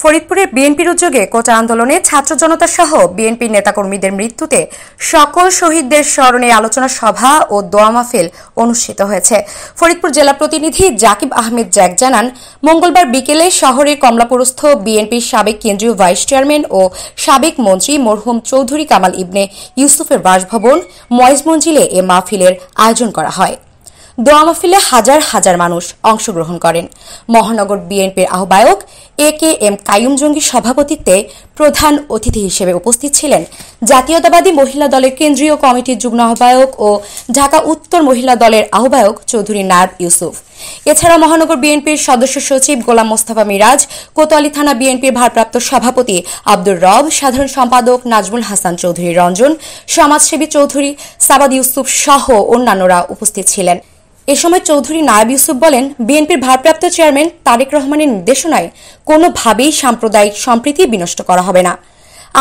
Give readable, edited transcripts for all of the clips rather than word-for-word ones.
ফরিদপুরের বিএনপির উদ্যোগে কোটা আন্দোলনে ছাত্র জনতা সহ বিএনপির নেতাকর্মীদের মৃত্যুতে সকল শহীদদের স্মরণে আলোচনা সভা ও দোয়া মাহফিল অনুষ্ঠিত হয়েছে। ফরিদপুর জেলা প্রতিনিধি জাকিব আহমেদ জ্যাক জানান, মঙ্গলবার বিকেলে শহরের কমলাপুরস্থ বিএনপির সাবেক কেন্দ্রীয় ভাইস চেয়ারম্যান ও সাবেক মন্ত্রী মরহুম চৌধুরী কামাল ইবনে ইউসুফের বাসভবন ময়েজ মঞ্জিলে এ মাহফিলের আয়োজন করা হয়। দোয়া মাহফিলে হাজার হাজার মানুষ অংশগ্রহণ করেন। মহানগর বিএনপির আহ্বায়ক এ.কে.এম. কাইয়ুম জঙ্গির সভাপতিত্বে প্রধান অতিথি হিসেবে উপস্থিত ছিলেন জাতীয়তাবাদী মহিলা দলের কেন্দ্রীয় কমিটির যুগ্ম আহ্বায়ক ও ঢাকা উত্তর মহিলা দলের আহ্বায়ক চৌধুরী নায়েব ইউসুফ। এছাড়া মহানগর বিএনপির সদস্য সচিব গোলাম মোস্তফা মিরাজ, কোতোয়ালি থানা বিএনপির ভারপ্রাপ্ত সভাপতি আব্দুর রব, সাধারণ সম্পাদক নাজমুল হাসান চৌধুরী রঞ্জন, সমাজসেবী চৌধুরী সাবাদ ইউসুফ সহ অন্যান্যরা উপস্থিত ছিলেন। এ সময় চৌধুরী নায়েব ইউসুফ বলেন, বিএনপির ভারপ্রাপ্ত চেয়ারম্যান তারেক রহমানের নির্দেশনায় কোনোভাবেই সাম্প্রদায়িক সম্প্রীতি বিনষ্ট করা হবে না।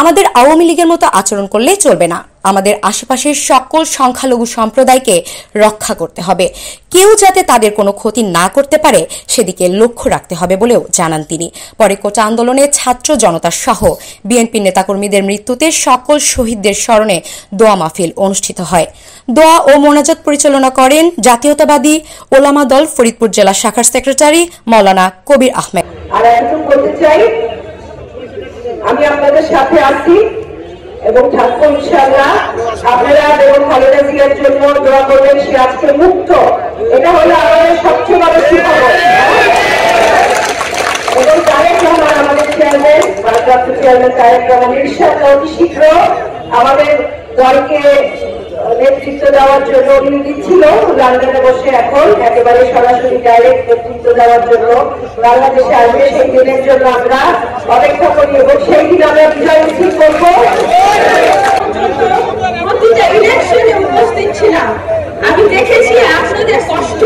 আমাদের আওয়ামী লীগের মতো আচরণ করলে চলবে না। আমাদের আশেপাশের সকল সংখ্যালঘু সম্প্রদায়কে রক্ষা করতে হবে। কেউ যাতে তাদের কোনো ক্ষতি না করতে পারে সেদিকে লক্ষ্য রাখতে হবে বলেও জানান তিনি। পরে কোটা আন্দোলনে ছাত্র জনতা সহ বিএনপি নেতাকর্মীদের মৃত্যুতে সকল শহীদদের স্মরণে দোয়া মাহফিল অনুষ্ঠিত হয়। দোয়া ও মোনাজাত পরিচালনা করেন জাতীয়তাবাদী ওলামা দল ফরিদপুর জেলা শাখার সেক্রেটারি মাওলানা কবির আহমেদ। আমি আপনাদের সাথে আছি এবং থাকবো ইনশাআল্লাহ। আপনারা এবং খালেদা জিয়ার জন্য দোয়া করবেন, সে আজকে মুক্ত। এটা হলো আমাদের সবচেয়ে বড় সুখবর। এবং তারেক রহমান আমাদের চেয়ারম্যান, ভারপ্রাপ্ত চেয়ারম্যান তারেক রহমান ইনশাআল্লাহ অতি শীঘ্র আমাদের দলকে নেতৃত্ব দেওয়ার জন্য উনি দিচ্ছিল লন্ডনে বসে, এখন একেবারে সরাসরি ডাইরেক্ট নেতৃত্ব দেওয়ার জন্য বাংলাদেশে আসবে। সেই দিনের জন্য আমরা অপেক্ষা করি এবং সেই দিন আমরা বিজয় মিছিল করবো। প্রতিটা ইলেকশনে উপস্থিত ছিলাম, আমি দেখেছি আপনাদের কষ্ট।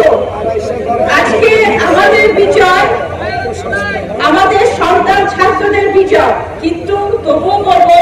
আজকে আমাদের বিজয়, আমাদের সন্তান ছাত্রদের বিজয়, কিন্তু তবুও বলবো